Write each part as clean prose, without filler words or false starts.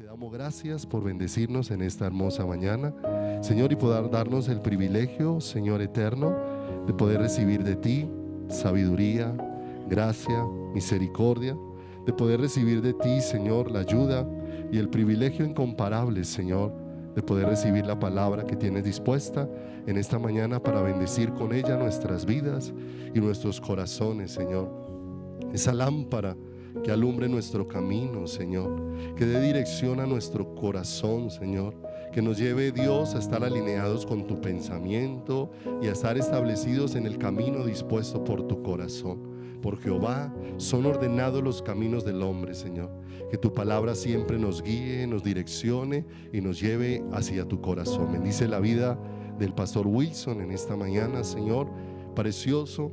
Te damos gracias por bendecirnos en esta hermosa mañana, Señor, y poder darnos el privilegio, Señor eterno, de poder recibir de ti sabiduría, gracia, misericordia, de poder recibir de ti, Señor, la ayuda y el privilegio incomparable, Señor, de poder recibir la palabra que tienes dispuesta en esta mañana para bendecir con ella nuestras vidas y nuestros corazones, Señor. Esa lámpara que alumbre nuestro camino, Señor, que dé dirección a nuestro corazón, Señor, que nos lleve, Dios, a estar alineados con tu pensamiento y a estar establecidos en el camino dispuesto por tu corazón. Por Jehová son ordenados los caminos del hombre, Señor. Que tu palabra siempre nos guíe, nos direccione y nos lleve hacia tu corazón. Bendice la vida del pastor Wilson en esta mañana, Señor. Precioso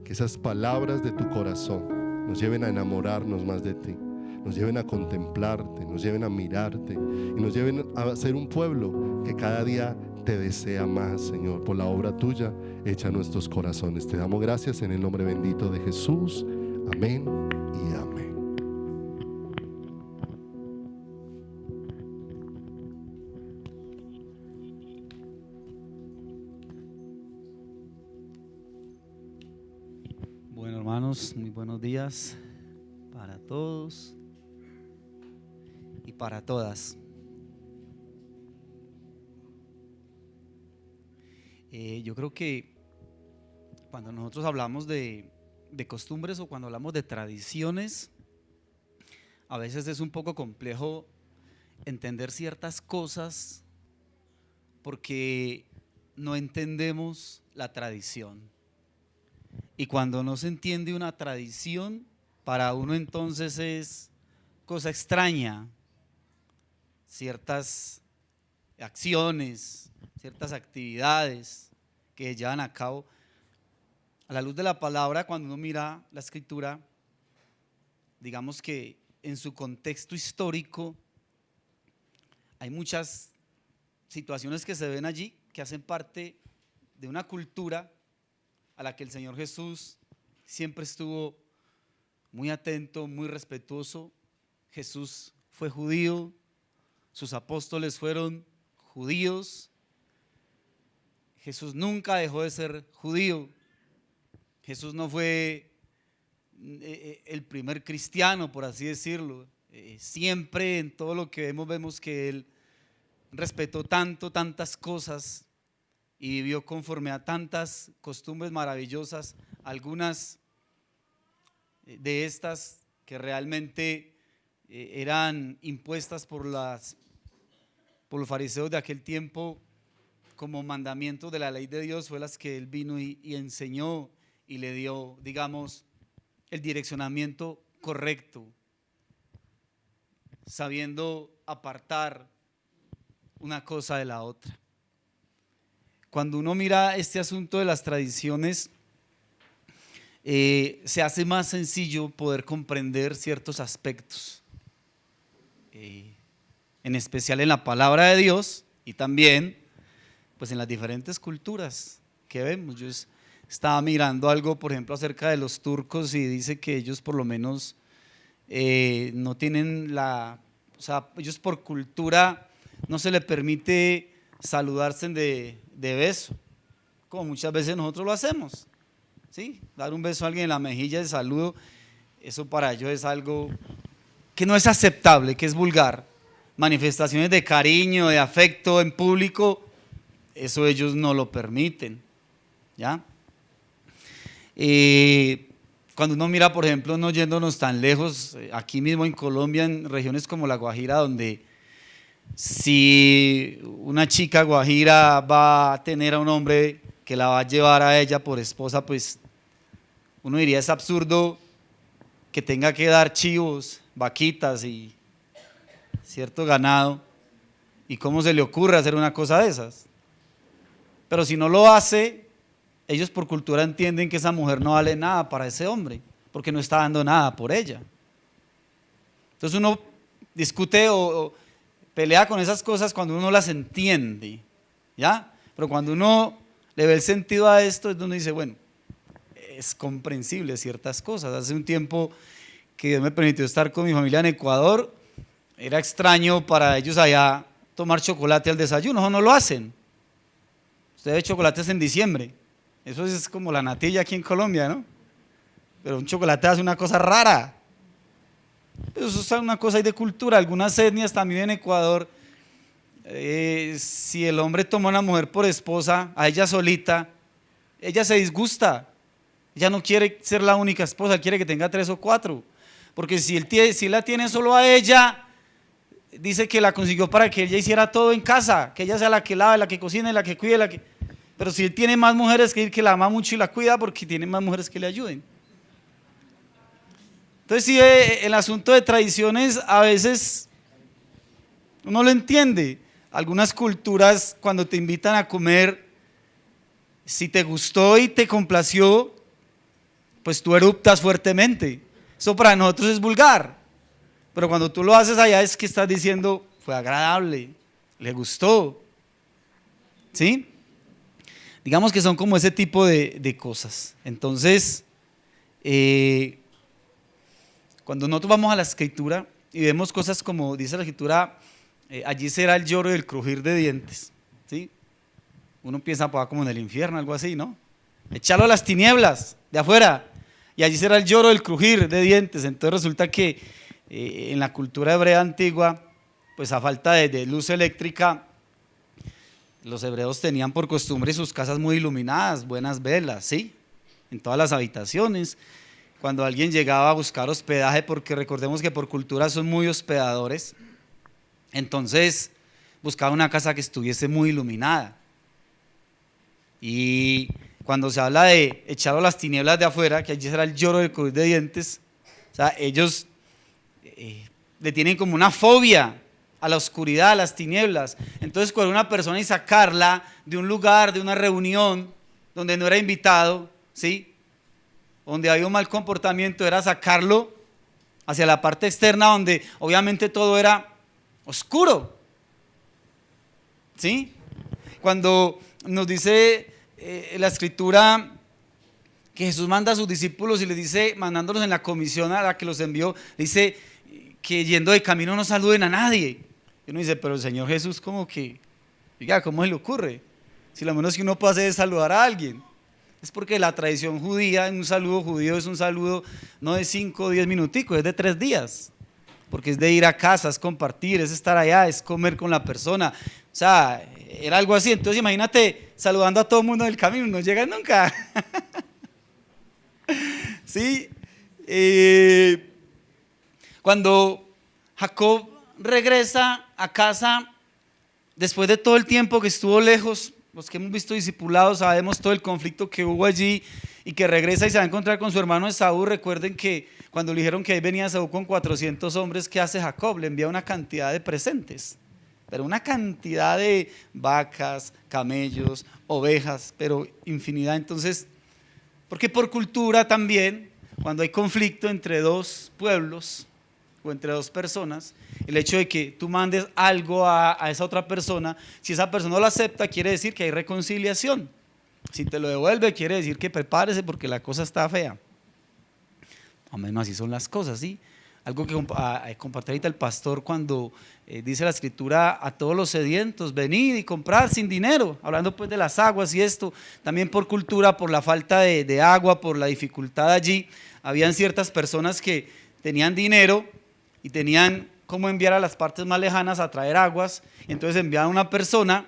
que esas palabras de tu corazón nos lleven a enamorarnos más de ti, nos lleven a contemplarte, nos lleven a mirarte y nos lleven a ser un pueblo que cada día te desea más, Señor, por la obra tuya hecha en nuestros corazones. Te damos gracias en el nombre bendito de Jesús. Amén y amén. Bueno, hermanos, muy buenos días para todos y para todas. Yo creo que cuando nosotros hablamos de costumbres o cuando hablamos de tradiciones, a veces es un poco complejo entender ciertas cosas porque no entendemos la tradición. Y cuando no se entiende una tradición, para uno entonces es cosa extraña ciertas acciones, ciertas actividades que se llevan a cabo. A la luz de la palabra, cuando uno mira la escritura, digamos que en su contexto histórico hay muchas situaciones que se ven allí que hacen parte de una cultura a la que el Señor Jesús siempre estuvo muy atento, muy respetuoso. Jesús fue judío, sus apóstoles fueron judíos. Jesús nunca dejó de ser judío. Jesús no fue el primer cristiano, por así decirlo. Siempre en todo lo que vemos que Él respetó tantas cosas y vivió conforme a tantas costumbres maravillosas, algunas de estas que realmente eran impuestas por los fariseos de aquel tiempo como mandamientos de la ley de Dios, fue las que él vino y enseñó y le dio, digamos, el direccionamiento correcto, sabiendo apartar una cosa de la otra. Cuando uno mira este asunto de las tradiciones, se hace más sencillo poder comprender ciertos aspectos, en especial en la palabra de Dios y también pues en las diferentes culturas que vemos. Yo estaba mirando algo, por ejemplo, acerca de los turcos y dice que ellos por lo menos no tienen o sea, ellos por cultura no se les permite saludarse de beso, como muchas veces nosotros lo hacemos, ¿sí? Dar un beso a alguien en la mejilla de saludo, eso para ellos es algo que no es aceptable, que es vulgar. Manifestaciones de cariño, de afecto en público, eso ellos no lo permiten, ¿ya? Cuando uno mira, por ejemplo, no yéndonos tan lejos, aquí mismo en Colombia, en regiones como La Guajira, donde si una chica guajira va a tener a un hombre que la va a llevar a ella por esposa, pues uno diría es absurdo que tenga que dar chivos, vaquitas y cierto ganado, y cómo se le ocurre hacer una cosa de esas. Pero si no lo hace, ellos por cultura entienden que esa mujer no vale nada para ese hombre, porque no está dando nada por ella. Entonces uno discute o pelea con esas cosas cuando uno las entiende, ¿ya? Pero cuando uno le ve el sentido a esto, es donde dice, bueno, es comprensible ciertas cosas. Hace un tiempo que Dios me permitió estar con mi familia en Ecuador, era extraño para ellos allá tomar chocolate al desayuno, eso no lo hacen. Ustedes chocolates en diciembre, eso es como la natilla aquí en Colombia, ¿no? Pero un chocolate hace una cosa rara. Eso es una cosa ahí de cultura. Algunas etnias también en Ecuador, si el hombre toma a una mujer por esposa, a ella solita, ella se disgusta. Ella no quiere ser la única esposa, quiere que tenga 3 o 4. Porque si él la tiene solo a ella, dice que la consiguió para que ella hiciera todo en casa, que ella sea la que lave, la que cocine, la que cuide, Pero si él tiene más mujeres que la ama mucho y la cuida, porque tiene más mujeres que le ayuden. Entonces sí, el asunto de tradiciones a veces uno lo entiende. Algunas culturas cuando te invitan a comer, si te gustó y te complació, pues tú eruptas fuertemente. Eso para nosotros es vulgar. Pero cuando tú lo haces allá es que estás diciendo, fue agradable, le gustó. ¿Sí? Digamos que son como ese tipo de cosas. Entonces, cuando nosotros vamos a la escritura y vemos cosas como dice la escritura, allí será el lloro y el crujir de dientes. ¿Sí? Uno piensa pues, como en el infierno, algo así, ¿no? Echarlo a las tinieblas de afuera y allí será el lloro y el crujir de dientes. Entonces resulta que en la cultura hebrea antigua, pues a falta de luz eléctrica, los hebreos tenían por costumbre sus casas muy iluminadas, buenas velas, ¿sí? En todas las habitaciones. Cuando alguien llegaba a buscar hospedaje, porque recordemos que por cultura son muy hospedadores, entonces buscaba una casa que estuviese muy iluminada. Y cuando se habla de echarlo a las tinieblas de afuera, que allí será el lloro del crujir de dientes, o sea, ellos le tienen como una fobia a la oscuridad, a las tinieblas. Entonces coger una persona y sacarla de un lugar, de una reunión donde no era invitado, ¿sí? Donde había un mal comportamiento, era sacarlo hacia la parte externa donde obviamente todo era oscuro, ¿sí? Cuando nos dice la escritura que Jesús manda a sus discípulos y les dice, mandándolos en la comisión a la que los envió, dice que yendo de camino no saluden a nadie. Y uno dice, pero el Señor Jesús como que, diga, ¿cómo se le ocurre? Si lo menos que uno puede hacer es saludar a alguien. Es porque la tradición judía, un saludo judío es un saludo no de 5 o 10 minuticos, es de 3 días. Porque es de ir a casa, es compartir, es estar allá, es comer con la persona. O sea, era algo así. Entonces imagínate saludando a todo el mundo en el camino, no llegas nunca. ¿Sí? Cuando Jacob regresa a casa, después de todo el tiempo que estuvo lejos, los que hemos visto discipulados sabemos todo el conflicto que hubo allí, y que regresa y se va a encontrar con su hermano Esaú. Recuerden que cuando le dijeron que ahí venía Esaú con 400 hombres, ¿qué hace Jacob? Le envía una cantidad de presentes, pero una cantidad de vacas, camellos, ovejas, pero infinidad. Entonces, porque por cultura también, cuando hay conflicto entre dos pueblos o entre dos personas, el hecho de que tú mandes algo a esa otra persona, si esa persona no lo acepta, quiere decir que hay reconciliación. Si te lo devuelve, quiere decir que prepárese porque la cosa está fea. O menos así son las cosas, ¿sí? Algo que compartió ahorita el pastor cuando dice la escritura a todos los sedientos, venid y comprad sin dinero, hablando pues de las aguas y esto, también por cultura, por la falta de agua, por la dificultad allí, habían ciertas personas que tenían dinero y tenían cómo enviar a las partes más lejanas a traer aguas, y entonces enviaban a una persona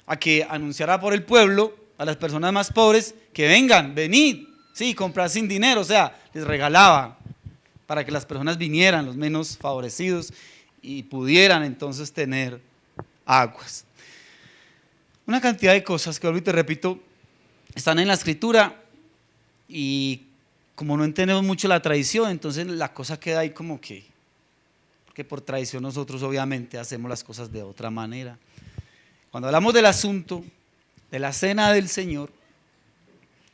a que anunciara por el pueblo, a las personas más pobres, que vengan, venid, sí, comprar sin dinero, o sea, les regalaba para que las personas vinieran, los menos favorecidos, y pudieran entonces tener aguas. Una cantidad de cosas que, ahorita te repito, están en la escritura, y como no entendemos mucho la tradición, entonces la cosa queda ahí como que, porque por tradición nosotros obviamente hacemos las cosas de otra manera. Cuando hablamos del asunto de la cena del Señor,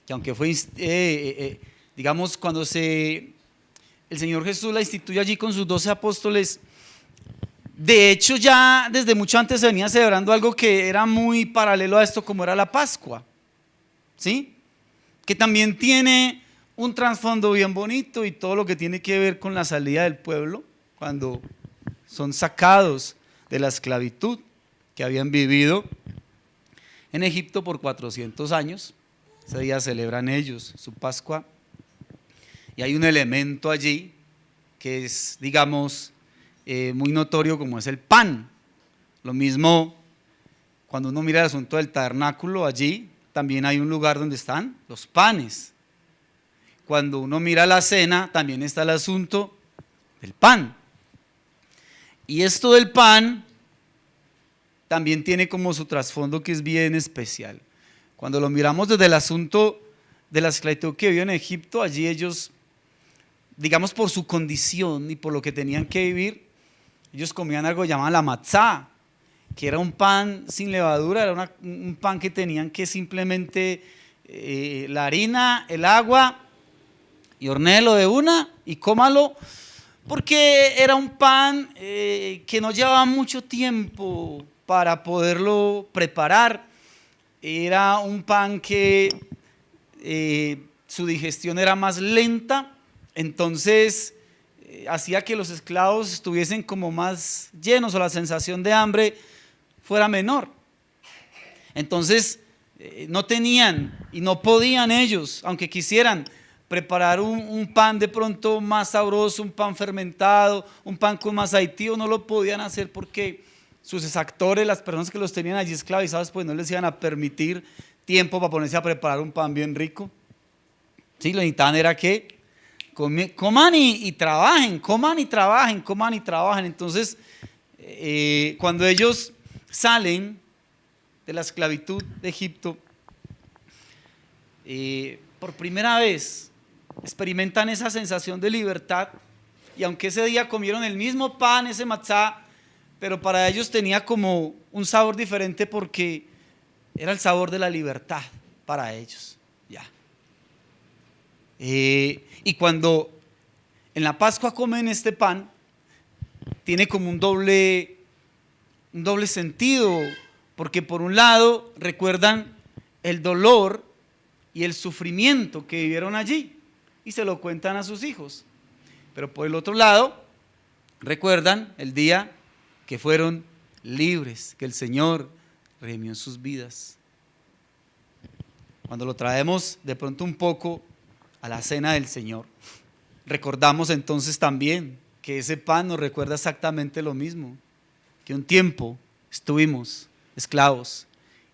que aunque fue, digamos, cuando el Señor Jesús la instituyó allí con sus 12 apóstoles, de hecho ya desde mucho antes se venía celebrando algo que era muy paralelo a esto, como era la Pascua, ¿sí? Que también tiene un trasfondo bien bonito y todo lo que tiene que ver con la salida del pueblo, cuando son sacados de la esclavitud que habían vivido en Egipto por 400 años. Ese día celebran ellos su Pascua. Y hay un elemento allí que es, digamos, muy notorio, como es el pan. Lo mismo cuando uno mira el asunto del tabernáculo, allí también hay un lugar donde están los panes. Cuando uno mira la cena, también está el asunto del pan. Y esto del pan también tiene como su trasfondo que es bien especial. Cuando lo miramos desde el asunto de la esclavitud que vivió en Egipto, allí ellos, digamos por su condición y por lo que tenían que vivir, ellos comían algo llamado la matzá, que era un pan sin levadura, era un pan que tenían que simplemente la harina, el agua, y hornéelo de una y cómalo, porque era un pan que no llevaba mucho tiempo para poderlo preparar. Era un pan que su digestión era más lenta, entonces hacía que los esclavos estuviesen como más llenos o la sensación de hambre fuera menor. Entonces no tenían y no podían ellos, aunque quisieran, preparar un pan de pronto más sabroso, un pan fermentado, un pan con más aditivo, no lo podían hacer porque sus exactores, las personas que los tenían allí esclavizados, pues no les iban a permitir tiempo para ponerse a preparar un pan bien rico. Sí, lo necesitaban era que coman y trabajen, coman y trabajen, coman y trabajen. Entonces, cuando ellos salen de la esclavitud de Egipto, por primera vez experimentan esa sensación de libertad, y aunque ese día comieron el mismo pan, ese matzá, pero para ellos tenía como un sabor diferente porque era el sabor de la libertad para ellos. Ya. Y cuando en la Pascua comen este pan, tiene como un doble sentido, porque por un lado recuerdan el dolor y el sufrimiento que vivieron allí y se lo cuentan a sus hijos, pero por el otro lado recuerdan el día que fueron libres, que el Señor redimió sus vidas. Cuando lo traemos de pronto un poco a la cena del Señor, recordamos entonces también que ese pan nos recuerda exactamente lo mismo, que un tiempo estuvimos esclavos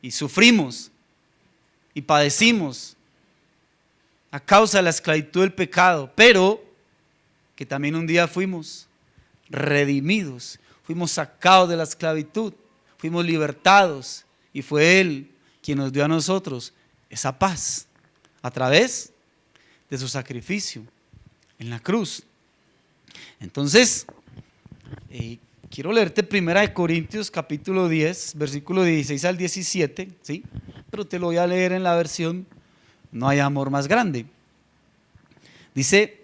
y sufrimos y padecimos a causa de la esclavitud del pecado, pero que también un día fuimos redimidos, fuimos sacados de la esclavitud, fuimos libertados, y fue Él quien nos dio a nosotros esa paz a través de su sacrificio en la cruz. Entonces, quiero leerte 1 Corintios capítulo 10, versículo 16 al 17, ¿sí? Pero te lo voy a leer en la versión No hay amor más grande. Dice: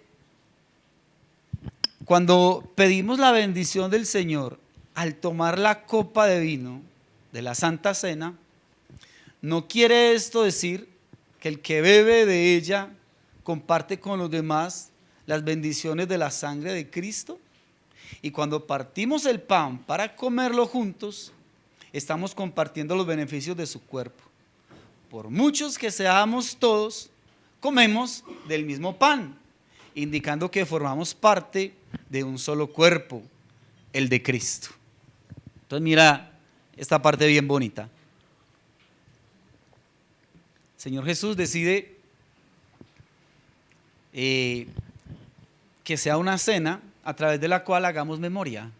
cuando pedimos la bendición del Señor al tomar la copa de vino de la Santa Cena, ¿no quiere esto decir que el que bebe de ella comparte con los demás las bendiciones de la sangre de Cristo? Y cuando partimos el pan para comerlo juntos, estamos compartiendo los beneficios de su cuerpo. Por muchos que seamos todos, comemos del mismo pan, indicando que formamos parte de un solo cuerpo, el de Cristo. Entonces mira esta parte bien bonita. Señor Jesús decide que sea una cena a través de la cual hagamos memoria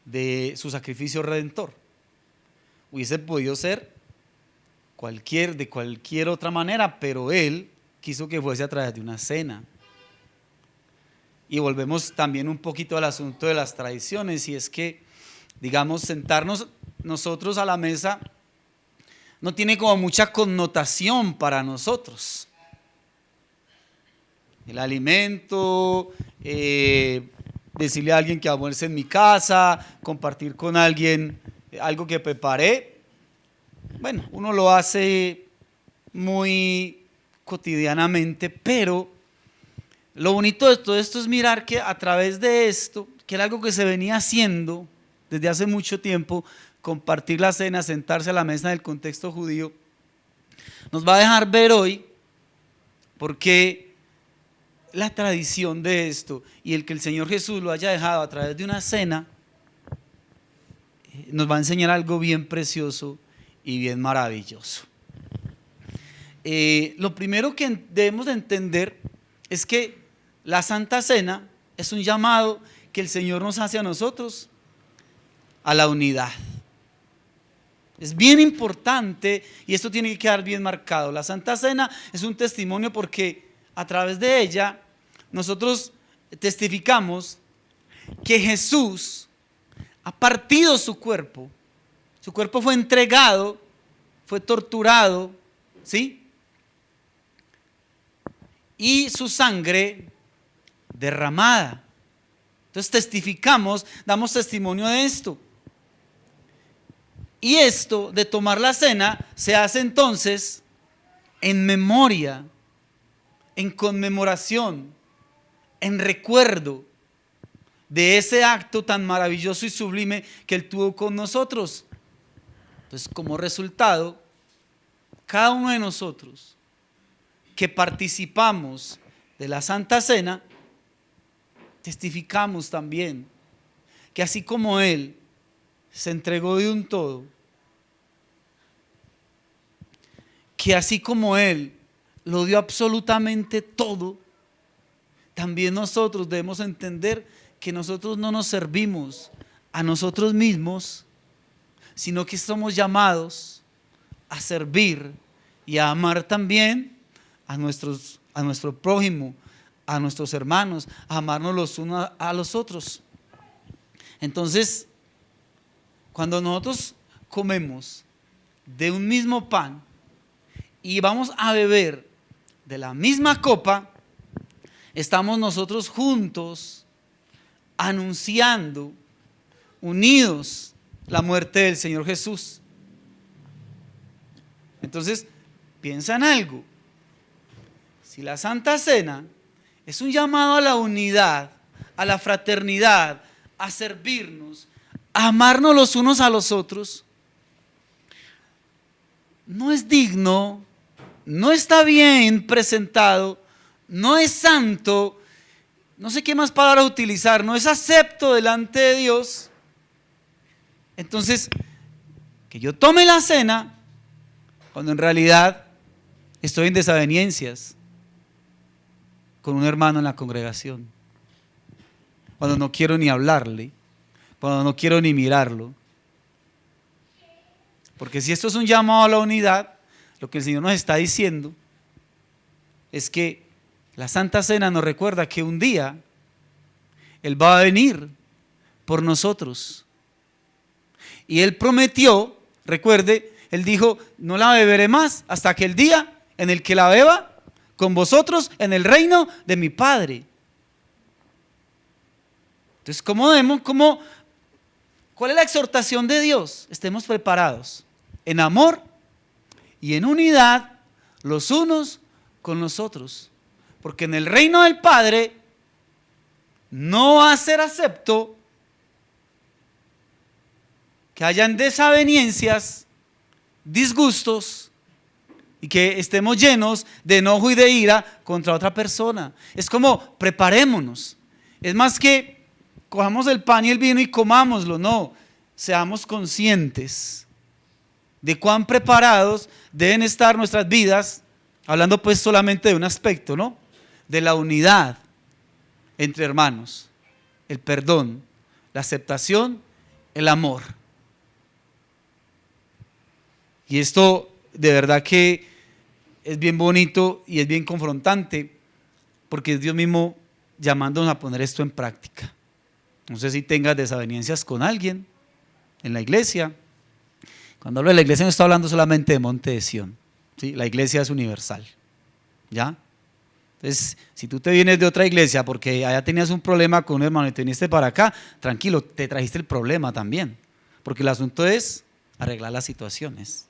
de su sacrificio redentor. Hubiese podido ser de cualquier otra manera, pero Él quiso que fuese a través de una cena. Y volvemos también un poquito al asunto de las tradiciones, y es que, digamos, sentarnos nosotros a la mesa no tiene como mucha connotación para nosotros. El alimento, decirle a alguien que almuerce en mi casa, compartir con alguien algo que preparé, bueno, uno lo hace muy cotidianamente, pero lo bonito de todo esto es mirar que a través de esto, que era algo que se venía haciendo desde hace mucho tiempo, compartir la cena, sentarse a la mesa en el contexto judío, nos va a dejar ver hoy por qué la tradición de esto y el que el Señor Jesús lo haya dejado a través de una cena nos va a enseñar algo bien precioso y bien maravilloso. Lo primero que debemos de entender es que la Santa Cena es un llamado que el Señor nos hace a nosotros a la unidad. Es bien importante y esto tiene que quedar bien marcado. La Santa Cena es un testimonio porque a través de ella nosotros testificamos que Jesús ha partido su cuerpo fue entregado, fue torturado, ¿sí? Y su sangre derramada. Entonces testificamos, damos testimonio de esto. Y esto de tomar la cena se hace entonces en memoria, en conmemoración, en recuerdo de ese acto tan maravilloso y sublime que Él tuvo con nosotros. Entonces, como resultado, cada uno de nosotros que participamos de la Santa Cena, testificamos también que así como Él se entregó de un todo, que así como Él lo dio absolutamente todo, también nosotros debemos entender que nosotros no nos servimos a nosotros mismos, sino que somos llamados a servir y a amar también a nuestro prójimo, a nuestros hermanos, a amarnos los unos a los otros. Entonces, cuando nosotros comemos de un mismo pan y vamos a beber de la misma copa, estamos nosotros juntos anunciando, unidos, la muerte del Señor Jesús. Entonces, piensa en algo. Si la Santa Cena es un llamado a la unidad, a la fraternidad, a servirnos, a amarnos los unos a los otros, no es digno, no está bien presentado, no es santo, no sé qué más palabra utilizar, no es acepto delante de Dios. Entonces, que yo tome la cena cuando en realidad estoy en desavenencias con un hermano en la congregación, cuando no quiero ni hablarle, cuando no quiero ni mirarlo. Porque si esto es un llamado a la unidad, lo que el Señor nos está diciendo es que la Santa Cena nos recuerda que un día Él va a venir por nosotros. Y Él prometió, recuerde, Él dijo, no la beberé más hasta que el día en el que la beba con vosotros en el reino de mi Padre. Entonces, ¿cuál es la exhortación de Dios? Estemos preparados en amor y en unidad los unos con los otros. Porque en el reino del Padre no va a ser acepto que hayan desavenencias, disgustos y que estemos llenos de enojo y de ira contra otra persona. Es como preparémonos. Es más que cojamos el pan y el vino y comámoslo, no. Seamos conscientes de cuán preparados deben estar nuestras vidas, hablando pues solamente de un aspecto, ¿no? De la unidad entre hermanos, el perdón, la aceptación, el amor. Y esto de verdad que es bien bonito y es bien confrontante, porque es Dios mismo llamándonos a poner esto en práctica. No sé si tengas desavenencias con alguien en la iglesia. Cuando hablo de la iglesia no estoy hablando solamente de Monte de Sión, ¿sí? La iglesia es universal, ¿ya? Entonces, si tú te vienes de otra iglesia porque allá tenías un problema con un hermano y te viniste para acá, tranquilo, te trajiste el problema también, porque el asunto es arreglar las situaciones.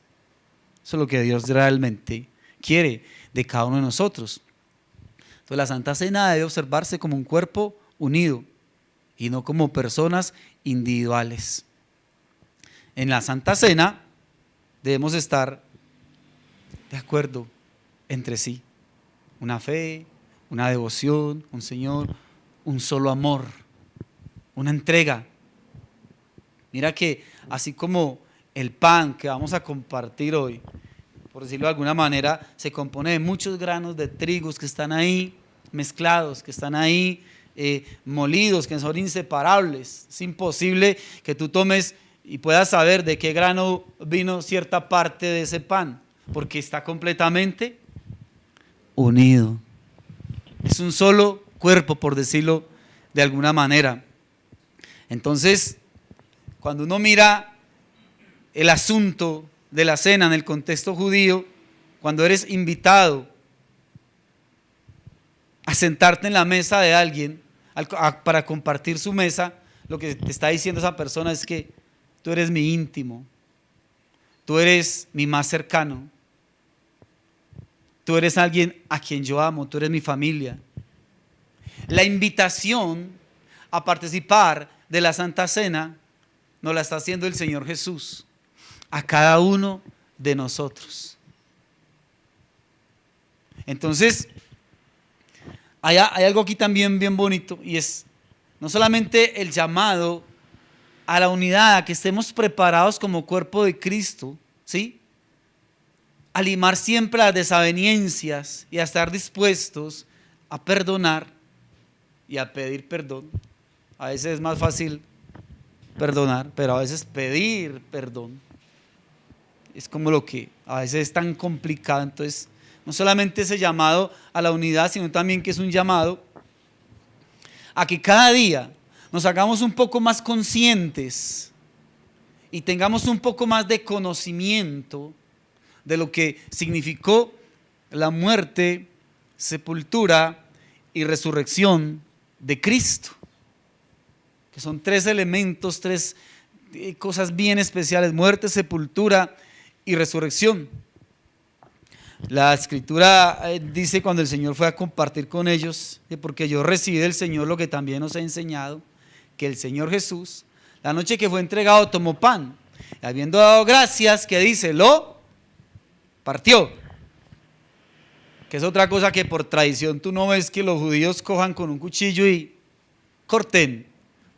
Eso es lo que Dios realmente quiere de cada uno de nosotros. Entonces la Santa Cena debe observarse como un cuerpo unido, y no como personas individuales. En la Santa Cena debemos estar de acuerdo entre sí. Una fe, una devoción, un Señor, un solo amor, una entrega. Mira que así como el pan que vamos a compartir hoy, por decirlo de alguna manera, se compone de muchos granos de trigo que están ahí mezclados, que están ahí molidos, que son inseparables. Es imposible que tú tomes y puedas saber de qué grano vino cierta parte de ese pan, porque está completamente unido. Es un solo cuerpo, por decirlo de alguna manera. Entonces, cuando uno mira el asunto de la cena en el contexto judío, cuando eres invitado a sentarte en la mesa de alguien para compartir su mesa, lo que te está diciendo esa persona es que tú eres mi íntimo, tú eres mi más cercano, tú eres alguien a quien yo amo, tú eres mi familia. La invitación a participar de la Santa Cena nos la está haciendo el Señor Jesús a cada uno de nosotros. Entonces, hay algo aquí también bien bonito, y es no solamente el llamado a la unidad, a que estemos preparados como cuerpo de Cristo, ¿sí? A limar siempre las desavenencias y a estar dispuestos a perdonar y a pedir perdón. A veces es más fácil perdonar, pero a veces pedir perdón es como lo que a veces es tan complicado. Entonces, no solamente ese llamado a la unidad, sino también que es un llamado a que cada día nos hagamos un poco más conscientes y tengamos un poco más de conocimiento de lo que significó la muerte, sepultura y resurrección de Cristo, que son tres elementos, tres cosas bien especiales: muerte, sepultura y resurrección. La Escritura dice, cuando el Señor fue a compartir con ellos, porque yo recibí del Señor lo que también os he enseñado, que el Señor Jesús, la noche que fue entregado, tomó pan, y habiendo dado gracias, que dice, lo partió. Que es otra cosa que por tradición tú no ves que los judíos cojan con un cuchillo y corten,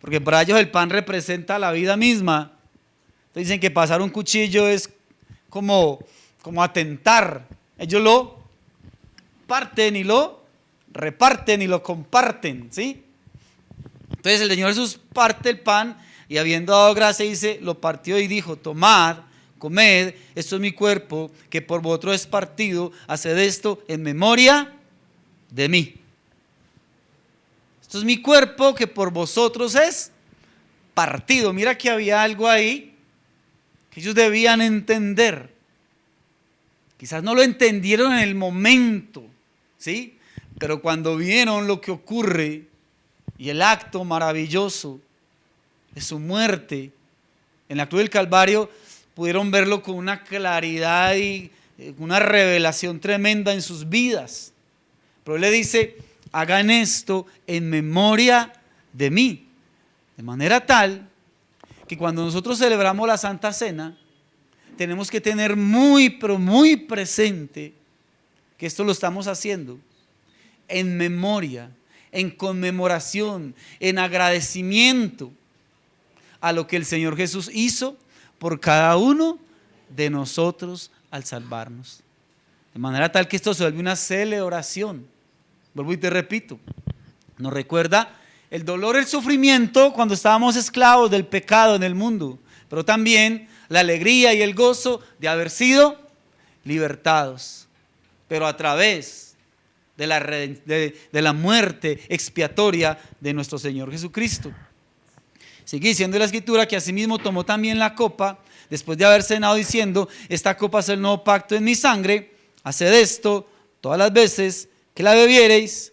porque para ellos el pan representa la vida misma. Entonces dicen que pasar un cuchillo es como atentar. Ellos lo parten y lo reparten y lo comparten, ¿sí? Entonces el Señor Jesús parte el pan y habiendo dado gracia, dice, lo partió y dijo, tomad, comed, esto es mi cuerpo que por vosotros es partido, haced esto en memoria de mí. Esto es mi cuerpo que por vosotros es partido. Mira que había algo ahí que ellos debían entender. Quizás no lo entendieron en el momento, ¿sí? Pero cuando vieron lo que ocurre y el acto maravilloso de su muerte en la cruz del Calvario, pudieron verlo con una claridad y una revelación tremenda en sus vidas. Pero él le dice, hagan esto en memoria de mí. De manera tal que cuando nosotros celebramos la Santa Cena, tenemos que tener muy, pero muy presente que esto lo estamos haciendo en memoria, en conmemoración, en agradecimiento a lo que el Señor Jesús hizo por cada uno de nosotros al salvarnos. De manera tal que esto se vuelve una celebración. Vuelvo y te repito, nos recuerda el dolor, el sufrimiento cuando estábamos esclavos del pecado en el mundo, pero también la alegría y el gozo de haber sido libertados, pero a través de la muerte expiatoria de nuestro Señor Jesucristo. Sigue diciendo la Escritura que asimismo tomó también la copa, después de haber cenado, diciendo, esta copa es el nuevo pacto en mi sangre, haced esto todas las veces que la bebiereis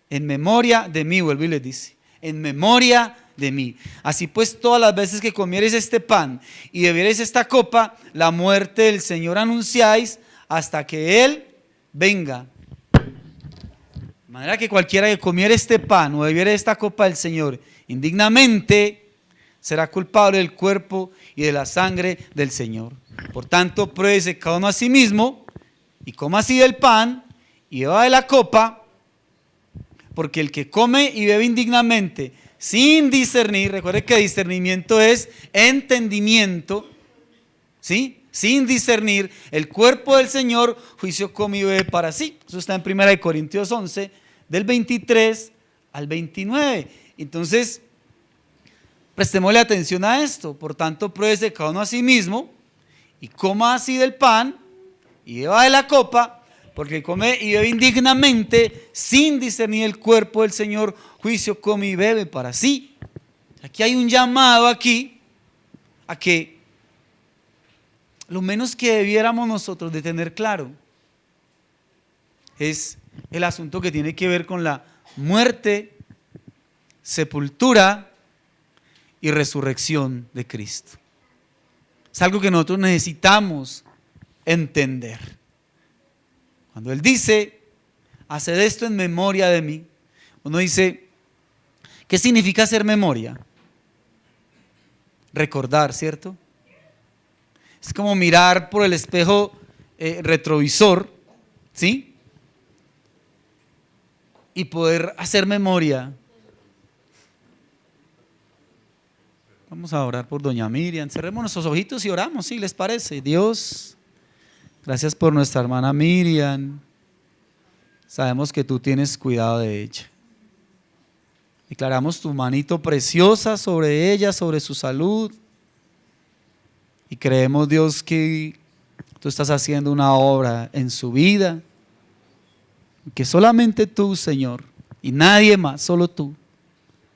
en memoria de mí. Vuelve y les dice, en memoria de mí. Así pues, todas las veces que comiereis este pan y bebiereis esta copa, la muerte del Señor anunciáis hasta que Él venga. De manera que cualquiera que comiera este pan o bebiera esta copa del Señor indignamente, será culpable del cuerpo y de la sangre del Señor. Por tanto, pruébese cada uno a sí mismo y coma así del pan y beba de la copa, porque el que come y bebe indignamente sin discernir, recuerde que discernimiento es entendimiento, ¿sí? Sin discernir el cuerpo del Señor, juicio come y bebe para sí. Eso está en 1 Corintios 11, del 23 al 29. Entonces, prestémosle atención a esto. Por tanto, pruébese cada uno a sí mismo y coma así del pan y beba de la copa, porque come y bebe indignamente sin discernir el cuerpo del Señor, juicio come y bebe para sí. Aquí hay un llamado aquí a que lo menos que debiéramos nosotros de tener claro es el asunto que tiene que ver con la muerte, sepultura y resurrección de Cristo. Es algo que nosotros necesitamos entender. Cuando Él dice, haced esto en memoria de mí, uno dice, ¿qué significa hacer memoria? Recordar, ¿cierto? Es como mirar por el espejo retrovisor, ¿sí? Y poder hacer memoria. Vamos a orar por doña Miriam. Cerremos nuestros ojitos y oramos, ¿sí? ¿Les parece? Dios, gracias por nuestra hermana Miriam. Sabemos que tú tienes cuidado de ella. Declaramos tu manito preciosa sobre ella, sobre su salud. Y creemos, Dios, que tú estás haciendo una obra en su vida. Que solamente tú, Señor, y nadie más, solo tú,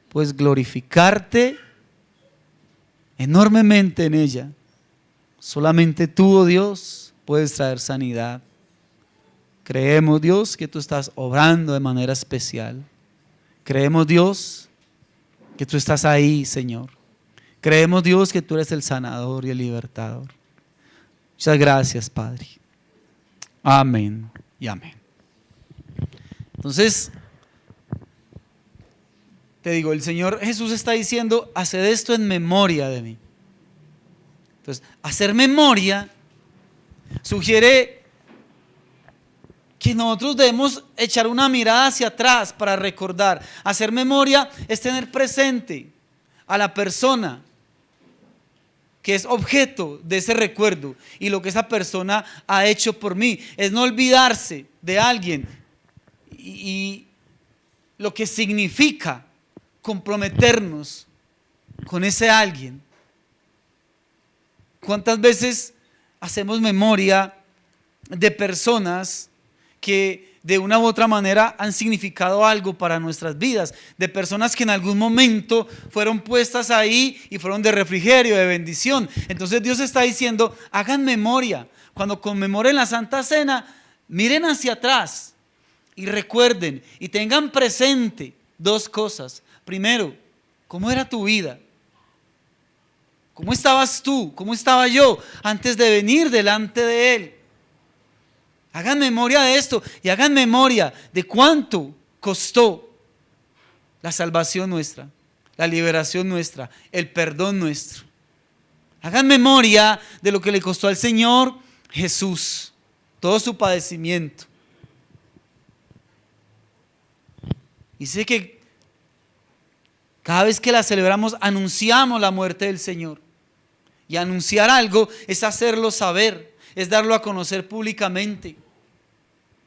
puedes glorificarte enormemente en ella. Solamente tú, oh Dios, puedes traer sanidad. Creemos, Dios, que tú estás obrando de manera especial. Creemos, Dios, que tú estás ahí, Señor. Creemos, Dios, que tú eres el sanador y el libertador. Muchas gracias, Padre. Amén y amén. Entonces, te digo, el Señor Jesús está diciendo, haced esto en memoria de mí. Entonces, hacer memoria sugiere que nosotros debemos echar una mirada hacia atrás para recordar. Hacer memoria es tener presente a la persona que es objeto de ese recuerdo y lo que esa persona ha hecho por mí. Es no olvidarse de alguien y lo que significa comprometernos con ese alguien. ¿Cuántas veces hacemos memoria de personas que de una u otra manera han significado algo para nuestras vidas, de personas que en algún momento fueron puestas ahí y fueron de refrigerio, de bendición? Entonces Dios está diciendo, hagan memoria. Cuando conmemoren la Santa Cena, miren hacia atrás y recuerden y tengan presente dos cosas. Primero, ¿cómo era tu vida? ¿Cómo estabas tú? ¿Cómo estaba yo antes de venir delante de Él? Hagan memoria de esto y hagan memoria de cuánto costó la salvación nuestra, la liberación nuestra, el perdón nuestro. Hagan memoria de lo que le costó al Señor Jesús, todo su padecimiento. Y sé que cada vez que la celebramos anunciamos la muerte del Señor. Y anunciar algo es hacerlo saber, es darlo a conocer públicamente.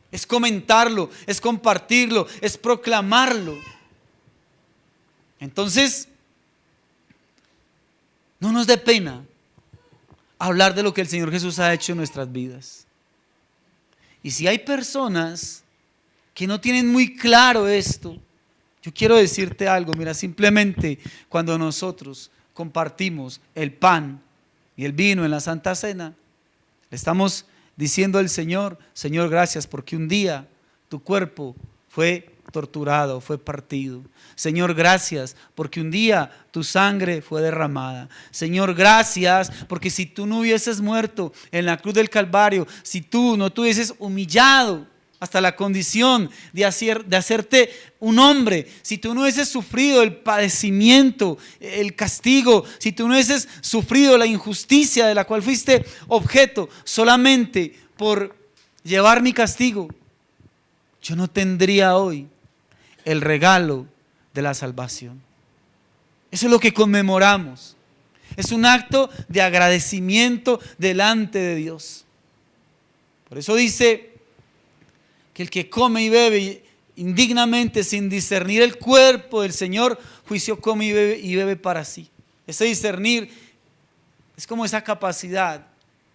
Es comentarlo, es compartirlo, es proclamarlo. Entonces, no nos dé pena hablar de lo que el Señor Jesús ha hecho en nuestras vidas. Y si hay personas que no tienen muy claro esto, yo quiero decirte algo. Mira, simplemente cuando nosotros compartimos el pan y el vino en la Santa Cena, le estamos diciendo al Señor, Señor, gracias porque un día tu cuerpo fue torturado, fue partido. Señor, gracias porque un día tu sangre fue derramada. Señor, gracias porque si tú no hubieses muerto en la cruz del Calvario, si tú no te hubieses humillado hasta la condición de hacerte un hombre. Si tú no hubieses sufrido el padecimiento, el castigo, si tú no hubieses sufrido la injusticia de la cual fuiste objeto solamente por llevar mi castigo, yo no tendría hoy el regalo de la salvación. Eso es lo que conmemoramos. Es un acto de agradecimiento delante de Dios. Por eso dice que el que come y bebe indignamente sin discernir el cuerpo del Señor, juicio come y bebe para sí. Ese discernir es como esa capacidad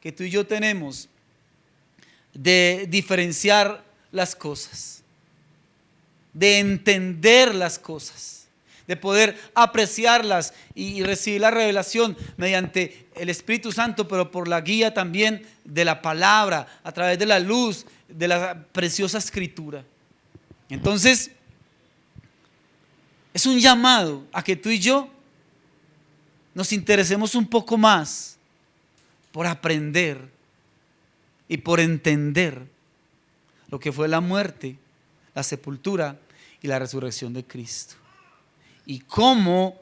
que tú y yo tenemos de diferenciar las cosas, de entender las cosas, de poder apreciarlas y recibir la revelación mediante el Espíritu Santo, pero por la guía también de la palabra, a través de la luz de la preciosa Escritura. Entonces, es un llamado a que tú y yo nos interesemos un poco más por aprender y por entender lo que fue la muerte, la sepultura y la resurrección de Cristo. Y cómo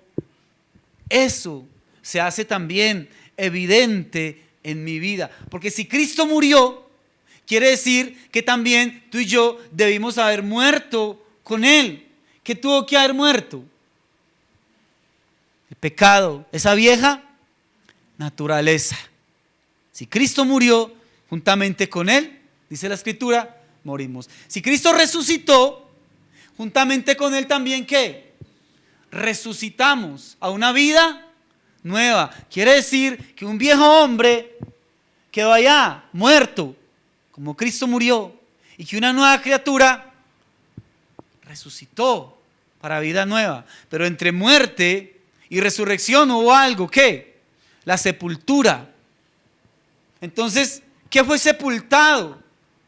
eso se hace también evidente en mi vida. Porque si Cristo murió, quiere decir que también tú y yo debimos haber muerto con Él. ¿Qué tuvo que haber muerto? El pecado, esa vieja naturaleza. Si Cristo murió juntamente con Él, dice la Escritura, morimos. Si Cristo resucitó, juntamente con Él también, ¿qué? Resucitamos a una vida nueva. Quiere decir que un viejo hombre quedó allá muerto, como Cristo murió, y que una nueva criatura resucitó para vida nueva. Pero entre muerte y resurrección hubo algo, ¿qué? La sepultura. Entonces, ¿qué fue sepultado?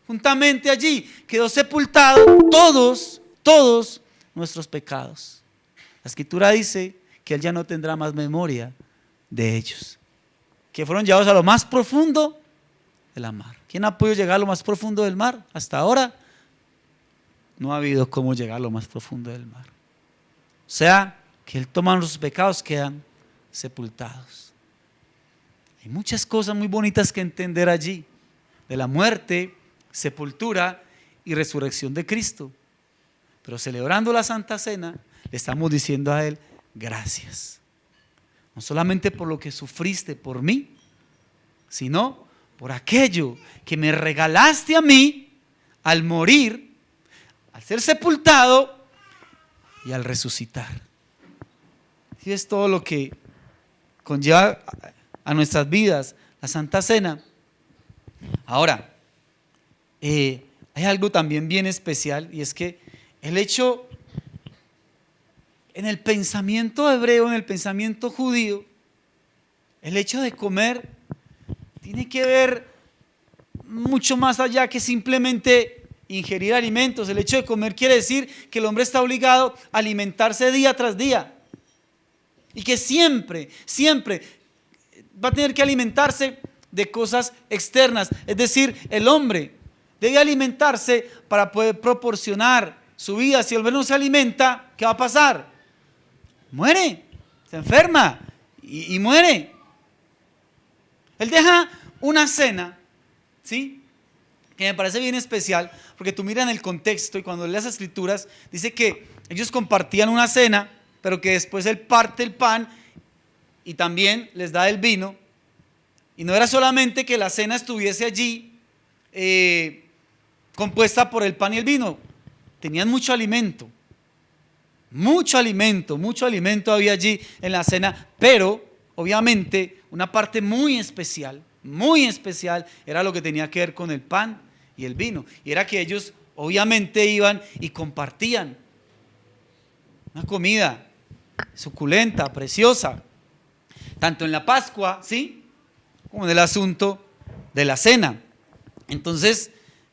Juntamente allí quedó sepultado todos nuestros pecados. La Escritura dice que Él ya no tendrá más memoria de ellos, que fueron llevados a lo más profundo de la mar. ¿Quién ha podido llegar a lo más profundo del mar? Hasta ahora no ha habido cómo llegar a lo más profundo del mar. O sea, que Él toma nuestros pecados, quedan sepultados. Hay muchas cosas muy bonitas que entender allí, de la muerte, sepultura y resurrección de Cristo. Pero celebrando la Santa Cena, le estamos diciendo a Él, gracias. No solamente por lo que sufriste por mí, sino por aquello que me regalaste a mí al morir, al ser sepultado y al resucitar. Y es todo lo que conlleva a nuestras vidas la Santa Cena. Ahora, hay algo también bien especial, y es que el hecho, en el pensamiento hebreo, en el pensamiento judío, el hecho de comer tiene que ver mucho más allá que simplemente ingerir alimentos. El hecho de comer quiere decir que el hombre está obligado a alimentarse día tras día, y que siempre va a tener que alimentarse de cosas externas. Es decir, el hombre debe alimentarse para poder proporcionar su vida. Si el hombre no se alimenta, ¿qué va a pasar? Muere, se enferma y muere. Él deja una cena, ¿sí?, que me parece bien especial, porque tú miras en el contexto y cuando lees las Escrituras, dice que ellos compartían una cena, pero que después Él parte el pan y también les da el vino. Y no era solamente que la cena estuviese allí compuesta por el pan y el vino, tenían mucho alimento había allí en la cena, pero obviamente una parte muy especial era lo que tenía que ver con el pan y el vino, y era que ellos obviamente iban y compartían una comida suculenta, preciosa, tanto en la Pascua, ¿sí?, como en el asunto de la cena. Entonces,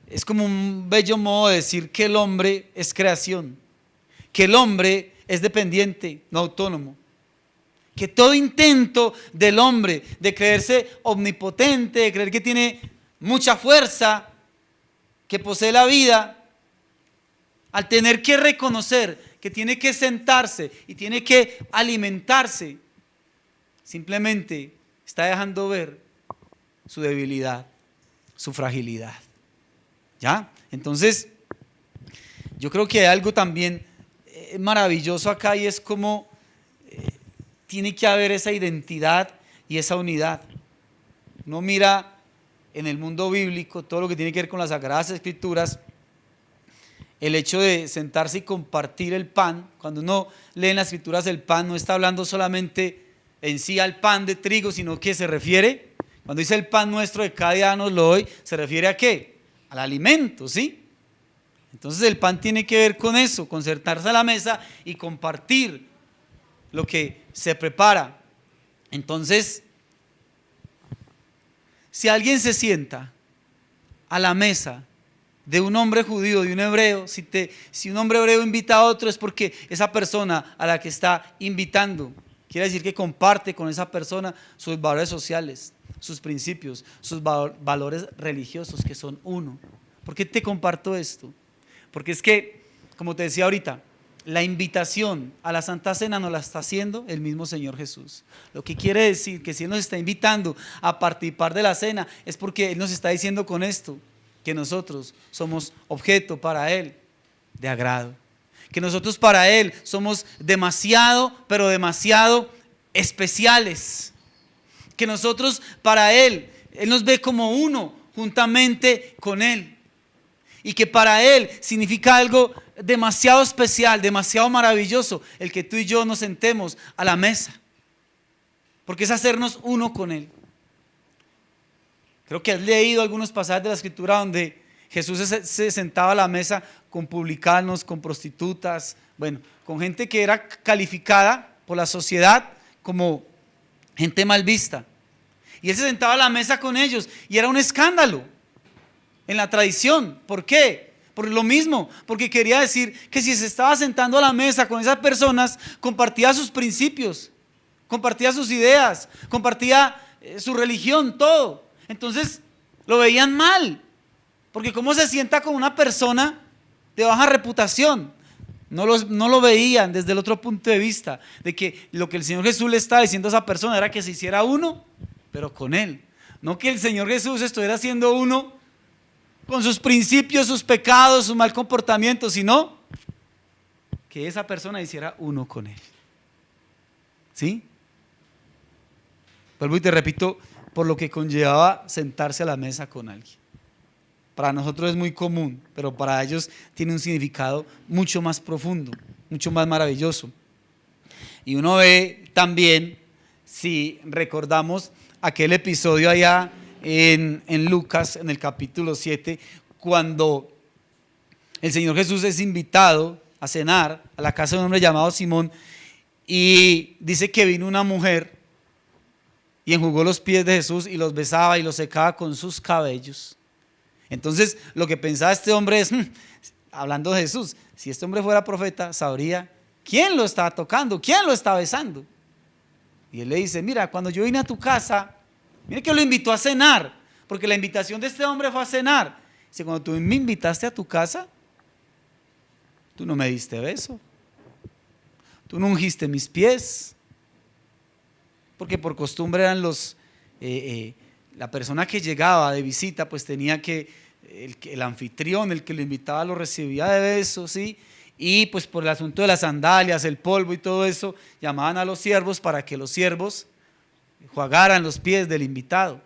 es como un bello modo de decir que el hombre es creación, que el hombre es dependiente, no autónomo, que todo intento del hombre de creerse omnipotente, de creer que tiene mucha fuerza, que posee la vida, al tener que reconocer que tiene que sentarse y tiene que alimentarse, simplemente está dejando ver su debilidad, su fragilidad. ¿Ya? Entonces, yo creo que hay algo también maravilloso acá, y es como tiene que haber esa identidad y esa unidad. Uno mira en el mundo bíblico todo lo que tiene que ver con las Sagradas Escrituras, el hecho de sentarse y compartir el pan. Cuando uno lee en las Escrituras, el pan no está hablando solamente en sí al pan de trigo, sino que se refiere, cuando dice el pan nuestro de cada día nos lo doy, se refiere a ¿qué? Al alimento, ¿sí? Entonces el pan tiene que ver con eso, con sentarse a la mesa y compartir lo que se prepara. Entonces, si alguien se sienta a la mesa de un hombre judío, de un hebreo, si un hombre hebreo invita a otro, es porque esa persona a la que está invitando quiere decir que comparte con esa persona sus valores sociales, sus principios, sus valores religiosos, que son uno. ¿Por qué te comparto esto? Porque es que, como te decía ahorita, la invitación a la Santa Cena nos la está haciendo el mismo Señor Jesús. Lo que quiere decir que si Él nos está invitando a participar de la cena, es porque Él nos está diciendo con esto que nosotros somos objeto para Él de agrado, que nosotros para Él somos demasiado, pero demasiado especiales, que nosotros para Él nos ve como uno juntamente con Él, y que para Él significa algo demasiado especial, demasiado maravilloso el que tú y yo nos sentemos a la mesa, porque es hacernos uno con Él. Creo que has leído algunos pasajes de la Escritura donde Jesús se sentaba a la mesa con publicanos, con prostitutas, bueno, con gente que era calificada por la sociedad como gente mal vista. Y Él se sentaba a la mesa con ellos y era un escándalo en la tradición. ¿Por qué? Por lo mismo, porque quería decir que si se estaba sentando a la mesa con esas personas, compartía sus principios, compartía sus ideas, compartía su religión, todo. Entonces lo veían mal, porque cómo se sienta con una persona de baja reputación. No lo veían desde el otro punto de vista, de que lo que el Señor Jesús le estaba diciendo a esa persona era que se hiciera uno, pero con Él. No que el Señor Jesús estuviera haciendo uno con sus principios, sus pecados, su mal comportamiento, sino que esa persona hiciera uno con Él. ¿Sí? Vuelvo y te repito, por lo que conllevaba sentarse a la mesa con alguien. Para nosotros es muy común, pero para ellos tiene un significado mucho más profundo, mucho más maravilloso. Y uno ve también, si recordamos aquel episodio allá en Lucas, en el capítulo 7, cuando el Señor Jesús es invitado a cenar a la casa de un hombre llamado Simón, y dice que vino una mujer y enjugó los pies de Jesús y los besaba y los secaba con sus cabellos. Entonces lo que pensaba este hombre es, hablando de Jesús, si este hombre fuera profeta, sabría quién lo estaba tocando, quién lo estaba besando. Y él le dice, mira, cuando yo vine a tu casa, mira que lo invitó a cenar, porque la invitación de este hombre fue a cenar. Dice, cuando tú me invitaste a tu casa, tú no me diste beso, tú no ungiste mis pies, porque por costumbre eran la persona que llegaba de visita, pues tenía que, el anfitrión, el que lo invitaba, lo recibía de besos, ¿sí? Y pues por el asunto de las sandalias, el polvo y todo eso, llamaban a los siervos para que los siervos enjuagaran los pies del invitado.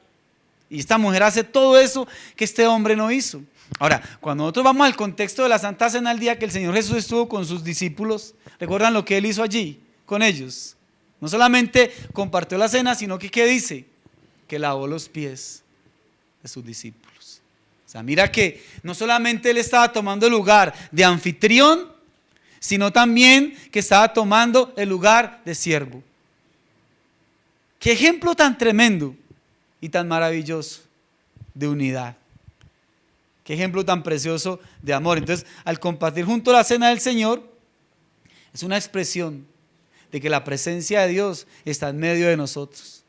Y esta mujer hace todo eso que este hombre no hizo. Ahora, cuando nosotros vamos al contexto de la Santa Cena, el día que el Señor Jesús estuvo con sus discípulos, ¿recuerdan lo que Él hizo allí con ellos? No solamente compartió la cena, sino que ¿qué dice? Que lavó los pies de sus discípulos. O sea, mira que no solamente Él estaba tomando el lugar de anfitrión, sino también que estaba tomando el lugar de siervo. Qué ejemplo tan tremendo y tan maravilloso de unidad. Qué ejemplo tan precioso de amor. Entonces, al compartir junto a la cena del Señor, es una expresión de que la presencia de Dios está en medio de nosotros.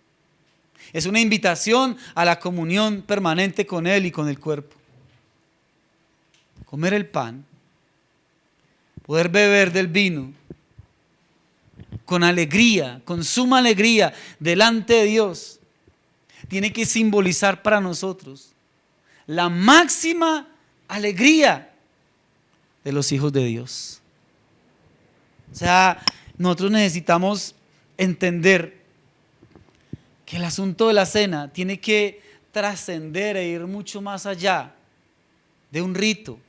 Es una invitación a la comunión permanente con Él y con el cuerpo. comer el pan, poder beber del vino, con alegría, con suma alegría, delante de Dios, tiene que simbolizar para nosotros la máxima alegría de los hijos de Dios. O sea, nosotros necesitamos entender que el asunto de la cena tiene que trascender e ir mucho más allá de un rito.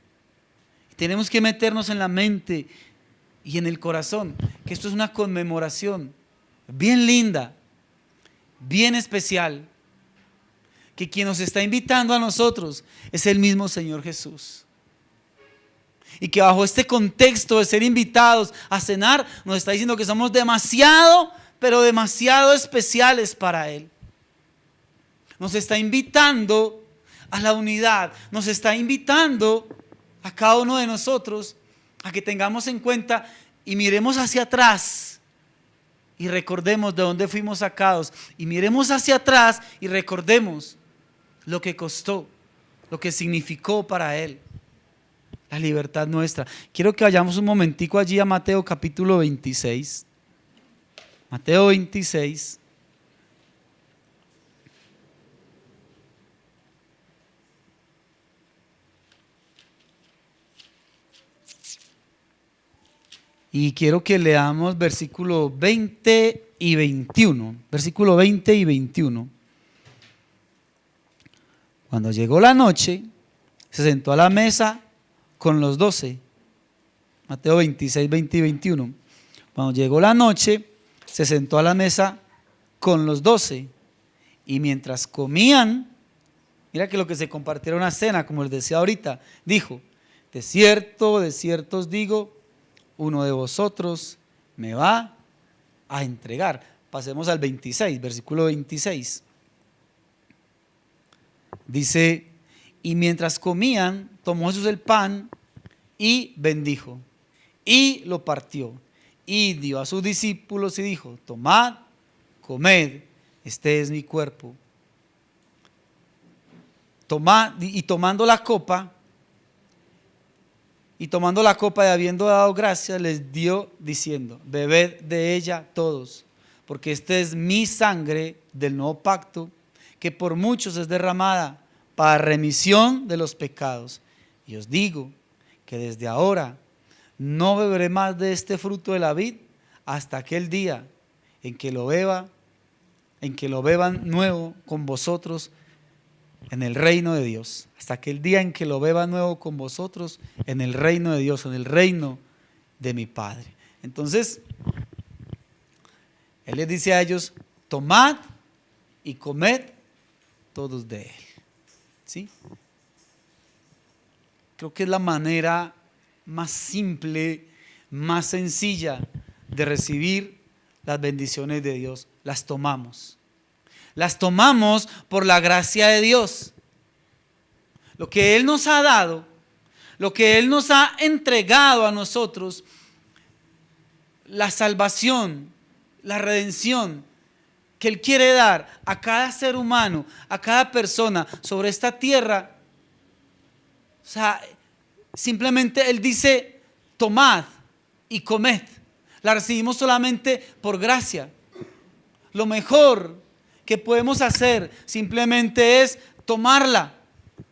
Tenemos que meternos en la mente y en el corazón que esto es una conmemoración bien linda, bien especial, que quien nos está invitando a nosotros es el mismo Señor Jesús. Y que bajo este contexto de ser invitados a cenar, nos está diciendo que somos demasiado, pero demasiado especiales para Él. Nos está invitando a la unidad, nos está invitando a cada uno de nosotros a que tengamos en cuenta y miremos hacia atrás y recordemos de dónde fuimos sacados, y miremos hacia atrás y recordemos lo que costó, lo que significó para Él la libertad nuestra. Quiero que vayamos un momentico allí a Mateo capítulo 26. Mateo 26. Y quiero que leamos versículo 20 y 21. Versículo 20 y 21. Cuando llegó la noche, se sentó a la mesa con los 12. Mateo 26, 20 y 21. Cuando llegó la noche, se sentó a la mesa con los 12. Y mientras comían, mira que lo que se compartieron una cena, como les decía ahorita, dijo: de cierto os digo, uno de vosotros me va a entregar. Pasemos al 26, versículo 26. Dice: y mientras comían, tomó Jesús el pan y bendijo, y lo partió, y dio a sus discípulos y dijo: tomad, comed, este es mi cuerpo. Tomad, y tomando la copa, y habiendo dado gracias, les dio diciendo: bebed de ella todos, porque esta es mi sangre del nuevo pacto, que por muchos es derramada para remisión de los pecados. Y os digo que desde ahora no beberé más de este fruto de la vid hasta aquel día en que lo beban nuevo con vosotros en el reino de Dios. Hasta aquel día en que lo beba nuevo con vosotros en el reino de Dios, en el reino de mi Padre. Entonces, Él les dice a ellos: tomad y comed todos de Él. ¿Sí? Creo que es la manera más simple, más sencilla de recibir las bendiciones de Dios. Las tomamos. Las tomamos por la gracia de Dios. Lo que Él nos ha dado, lo que Él nos ha entregado a nosotros, la salvación, la redención que Él quiere dar a cada ser humano, a cada persona sobre esta tierra. O sea, simplemente Él dice: tomad y comed. La recibimos solamente por gracia. Lo mejor que podemos hacer simplemente es tomarla.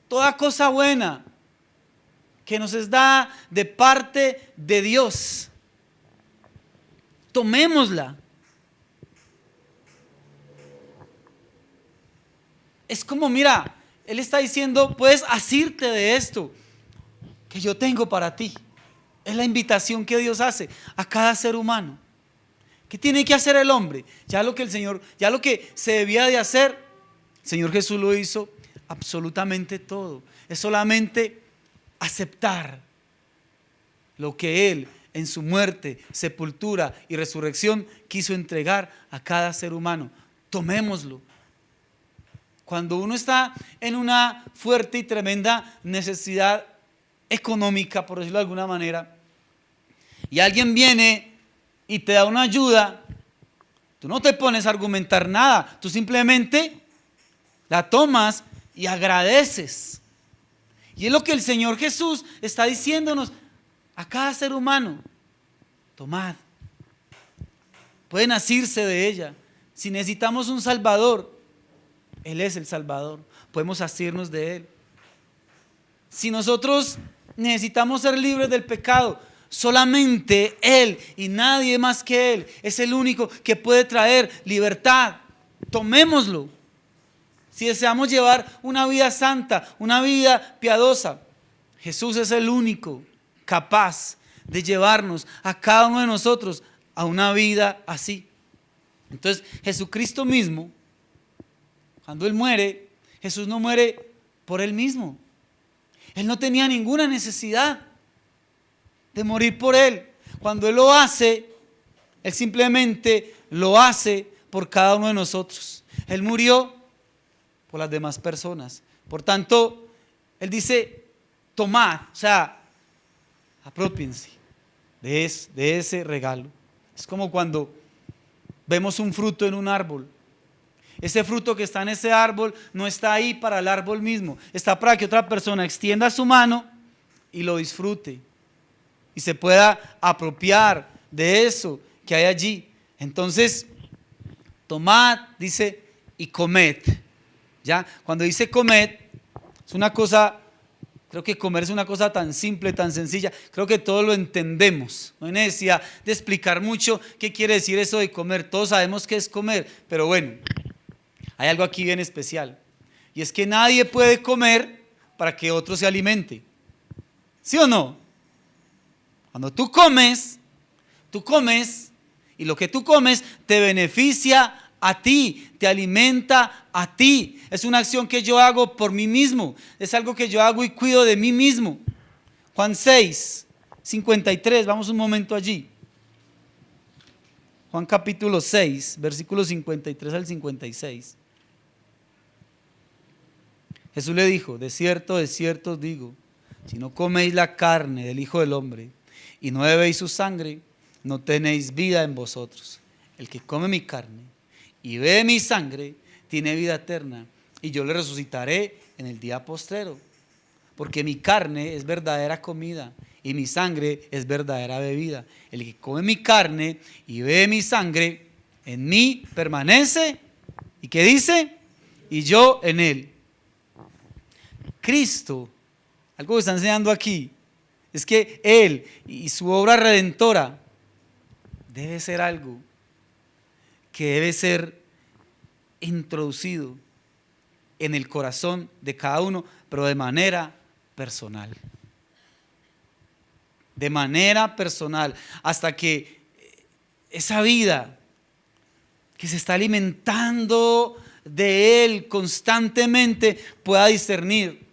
Toda cosa buena que nos es dada de parte de Dios, tomémosla. Es como, mira, Él está diciendo: puedes asirte de esto que yo tengo para ti. Es la invitación que Dios hace a cada ser humano. ¿Qué tiene que hacer el hombre? Ya lo que se debía de hacer, el Señor Jesús lo hizo absolutamente todo. Es solamente aceptar lo que Él en su muerte, sepultura y resurrección quiso entregar a cada ser humano. Tomémoslo. Cuando uno está en una fuerte y tremenda necesidad económica, por decirlo de alguna manera, y alguien viene y te da una ayuda, tú no te pones a argumentar nada, tú simplemente la tomas y agradeces. Y es lo que el Señor Jesús está diciéndonos a cada ser humano. Tomad. Pueden asirse de ella. Si necesitamos un Salvador, Él es el Salvador. Podemos asirnos de Él. Si nosotros necesitamos ser libres del pecado, solamente Él y nadie más que Él es el único que puede traer libertad. Tomémoslo. Si deseamos llevar una vida santa, una vida piadosa, Jesús es el único capaz de llevarnos a cada uno de nosotros a una vida así. Entonces Jesucristo mismo, cuando Él muere, Jesús no muere por Él mismo. Él no tenía ninguna necesidad de morir por Él. Cuando Él lo hace, Él simplemente lo hace por cada uno de nosotros. Él murió por las demás personas. Por tanto, Él dice, tomad, o sea, apropiense de ese regalo. Es como cuando vemos un fruto en un árbol. Ese fruto que está en ese árbol no está ahí para el árbol mismo, está para que otra persona extienda su mano y lo disfrute y se pueda apropiar de eso que hay allí. Entonces, tomad, dice, y comed. ¿Ya? Cuando dice comed, es una cosa, creo que comer es una cosa tan simple, tan sencilla, creo que todos lo entendemos. No hay necesidad de explicar mucho qué quiere decir eso de comer, todos sabemos qué es comer, pero bueno, hay algo aquí bien especial, y es que nadie puede comer para que otro se alimente. ¿Sí o no? Cuando tú comes, y lo que tú comes te beneficia a ti, te alimenta a ti. Es una acción que yo hago por mí mismo, es algo que yo hago y cuido de mí mismo. Juan 6, 53, vamos un momento allí. Juan capítulo 6, versículos 53 al 56. Jesús le dijo, de cierto os digo, si no coméis la carne del Hijo del Hombre y no bebéis su sangre, no tenéis vida en vosotros. El que come mi carne y bebe mi sangre tiene vida eterna, y yo le resucitaré en el día postrero. Porque mi carne es verdadera comida y mi sangre es verdadera bebida. El que come mi carne y bebe mi sangre, en mí permanece. ¿Y qué dice? Y yo en él. Cristo, algo que está enseñando aquí, es que Él y su obra redentora debe ser algo que debe ser introducido en el corazón de cada uno, pero de manera personal. De manera personal, hasta que esa vida que se está alimentando de Él constantemente pueda discernir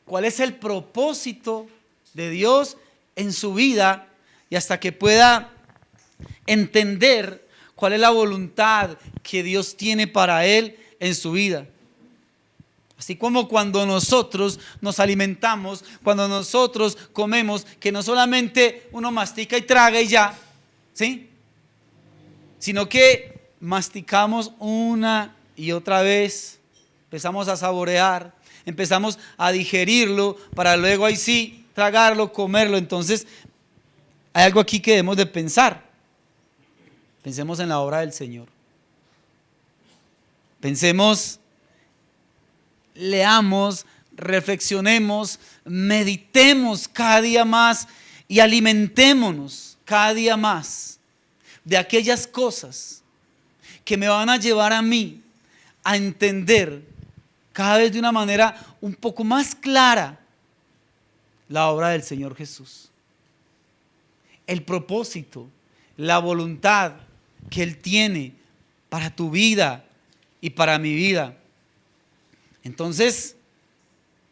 cuál es el propósito de Dios en su vida, y hasta que pueda entender cuál es la voluntad que Dios tiene para él en su vida. Así como cuando nosotros nos alimentamos, cuando nosotros comemos, que no solamente uno mastica y traga y ya, ¿sí? Sino que masticamos una y otra vez, empezamos a saborear, empezamos a digerirlo para luego ahí sí tragarlo, comerlo. Entonces hay algo aquí que debemos de pensar. Pensemos en la obra del Señor. Pensemos, leamos, reflexionemos, meditemos cada día más y alimentémonos cada día más de aquellas cosas que me van a llevar a mí a entender cada vez de una manera un poco más clara la obra del Señor Jesús, el propósito, la voluntad que Él tiene para tu vida y para mi vida. Entonces,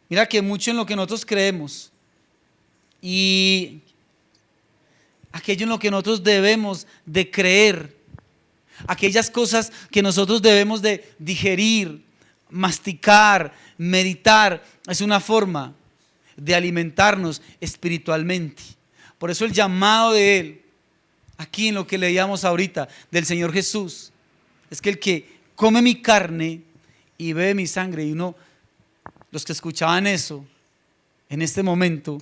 mira que mucho en lo que nosotros creemos y aquello en lo que nosotros debemos de creer, aquellas cosas que nosotros debemos de digerir, masticar, meditar, es una forma de alimentarnos espiritualmente. Por eso el llamado de Él, aquí en lo que leíamos ahorita del Señor Jesús, es que el que come mi carne y bebe mi sangre, y uno, los que escuchaban eso, en este momento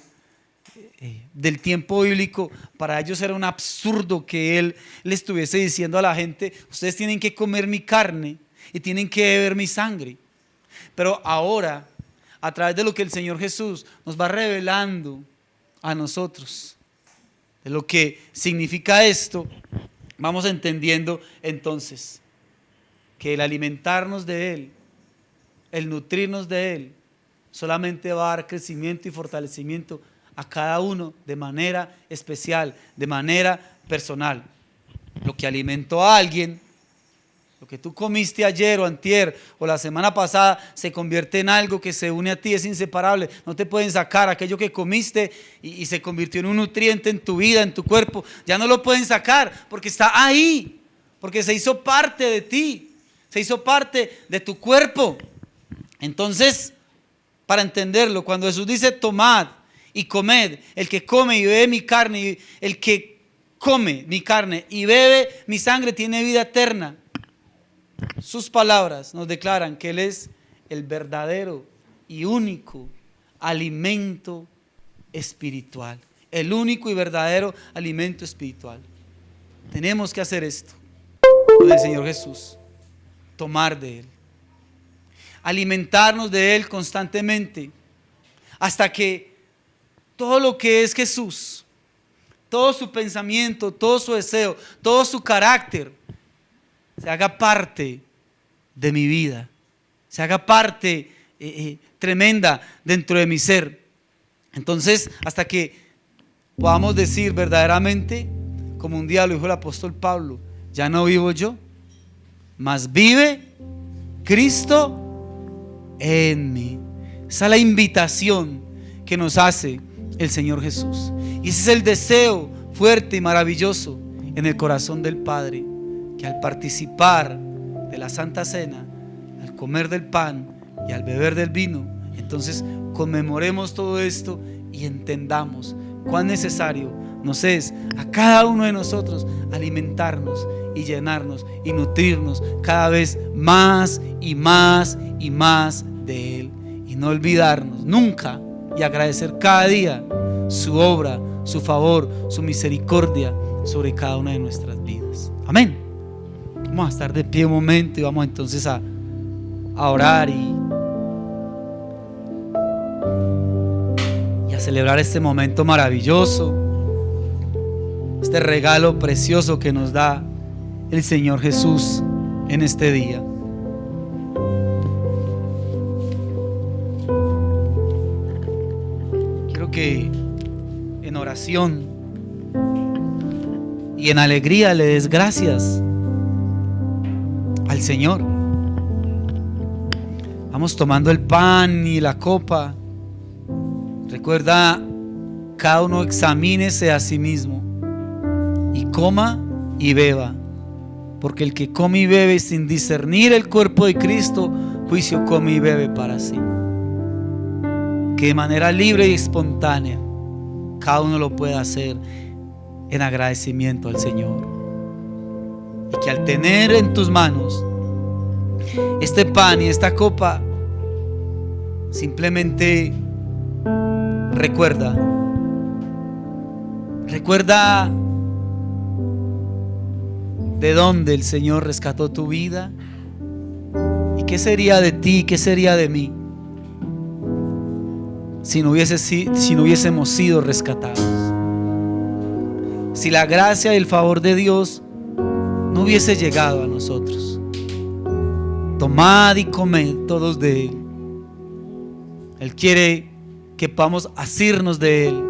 del tiempo bíblico, para ellos era un absurdo que Él le estuviese diciendo a la gente: ustedes tienen que comer mi carne y tienen que beber mi sangre. Pero ahora, a través de lo que el Señor Jesús nos va revelando a nosotros, de lo que significa esto, vamos entendiendo entonces que el alimentarnos de Él, el nutrirnos de Él, solamente va a dar crecimiento y fortalecimiento a cada uno de manera especial, de manera personal. Lo que alimentó a alguien, lo que tú comiste ayer o antier o la semana pasada, se convierte en algo que se une a ti, es inseparable. No te pueden sacar aquello que comiste y se convirtió en un nutriente en tu vida, en tu cuerpo. Ya no lo pueden sacar porque está ahí, porque se hizo parte de ti, se hizo parte de tu cuerpo. Entonces, para entenderlo, cuando Jesús dice tomad y comed, el que come y bebe mi carne, el que come mi carne y bebe mi sangre tiene vida eterna. Sus palabras nos declaran que Él es el verdadero y único alimento espiritual. El único y verdadero alimento espiritual. Tenemos que hacer esto con el Señor Jesús. Tomar de Él. Alimentarnos de Él constantemente. Hasta que todo lo que es Jesús, todo su pensamiento, todo su deseo, todo su carácter, se haga parte de mi vida, se haga parte tremenda dentro de mi ser. Entonces, hasta que podamos decir verdaderamente, como un día lo dijo el apóstol Pablo: ya no vivo yo, mas vive Cristo en mí. Esa es la invitación que nos hace el Señor Jesús. Y ese es el deseo fuerte y maravilloso en el corazón del Padre, que al participar de la Santa Cena, al comer del pan y al beber del vino, entonces conmemoremos todo esto y entendamos cuán necesario nos es a cada uno de nosotros alimentarnos y llenarnos y nutrirnos cada vez más y más y más de Él, y no olvidarnos nunca y agradecer cada día su obra, su favor, su misericordia sobre cada una de nuestras vidas. Amén. Vamos a estar de pie un momento y vamos entonces a orar y a celebrar este momento maravilloso, este regalo precioso que nos da el Señor Jesús en este día. Quiero que en oración y en alegría le des gracias al Señor. Vamos tomando el pan y la copa. Recuerda, cada uno examínese a sí mismo y coma y beba, porque el que come y bebe sin discernir el cuerpo de Cristo, juicio come y bebe para sí. Que de manera libre y espontánea cada uno lo pueda hacer en agradecimiento al Señor. Y que al tener en tus manos este pan y esta copa, simplemente recuerda de dónde el Señor rescató tu vida y qué sería de ti, qué sería de mí si no hubiésemos sido rescatados. Si la gracia y el favor de Dios no hubiese llegado a nosotros. Tomad y comed todos de Él. Él quiere que podamos asirnos de Él,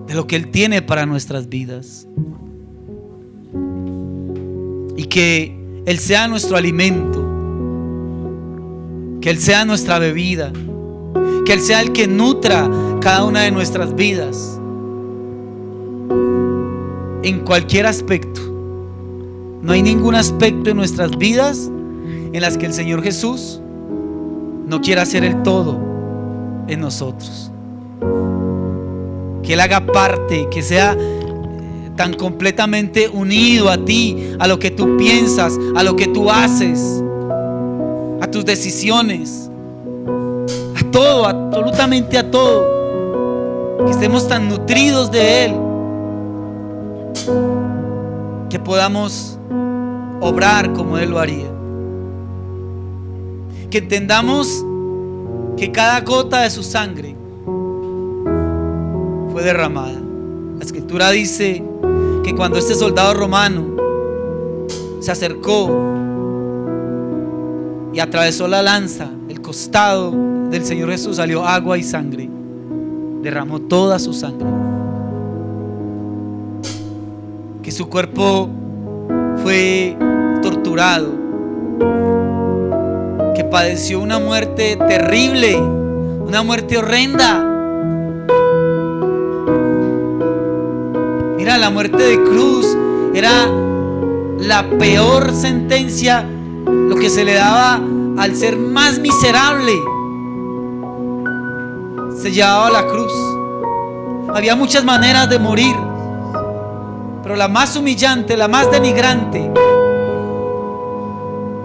de lo que Él tiene para nuestras vidas, y que Él sea nuestro alimento, que Él sea nuestra bebida, que Él sea el que nutra cada una de nuestras vidas en cualquier aspecto. No hay ningún aspecto en nuestras vidas en las que el Señor Jesús no quiera hacer el todo en nosotros. Que Él haga parte, que sea tan completamente unido a ti, a lo que tú piensas, a lo que tú haces, a tus decisiones, a todo, absolutamente a todo, que estemos tan nutridos de Él, que podamos obrar como Él lo haría, que entendamos que cada gota de su sangre fue derramada. La Escritura dice que cuando este soldado romano se acercó y atravesó la lanza, el costado del Señor Jesús, salió agua y sangre, derramó toda su sangre, que su cuerpo fue torturado, que padeció una muerte terrible, una muerte horrenda. Mira, la muerte de cruz era la peor sentencia, lo que se le daba al ser más miserable. Se llevaba a la cruz. Había muchas maneras de morir, pero la más humillante, la más denigrante,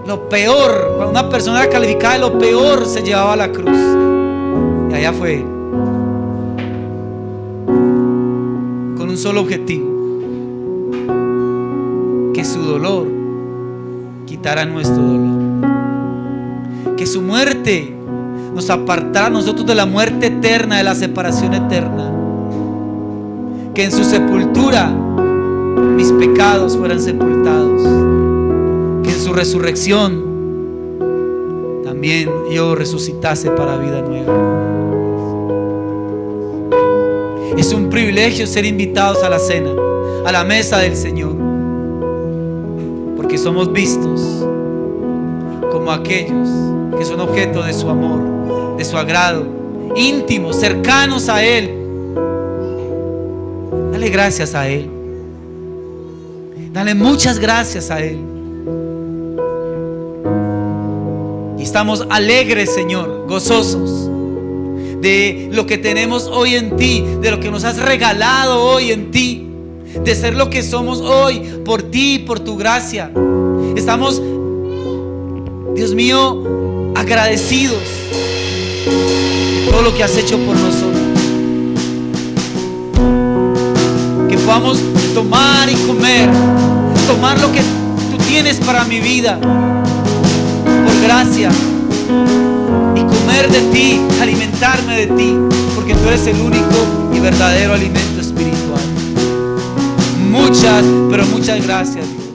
lo peor, cuando una persona era calificada de lo peor, se llevaba a la cruz. Y allá fue Él, con un solo objetivo: que su dolor quitara nuestro dolor, que su muerte nos apartara a nosotros de la muerte eterna, de la separación eterna, que en su sepultura mis pecados fueran sepultados, que en su resurrección también yo resucitase para vida nueva. Es un privilegio ser invitados a la cena, a la mesa del Señor, porque somos vistos como aquellos que son objeto de su amor, de su agrado, íntimos, cercanos a Él. Dale gracias a Él. Dale muchas gracias a Él. Y estamos alegres, Señor, gozosos de lo que tenemos hoy en ti, de lo que nos has regalado hoy en ti, de ser lo que somos hoy por ti y por tu gracia. Estamos, Dios mío, agradecidos de todo lo que has hecho por nosotros. Que podamos tomar y comer, tomar lo que tú tienes para mi vida por gracia, y comer de ti, alimentarme de ti, porque tú eres el único y verdadero alimento espiritual. Muchas, pero muchas gracias, Dios.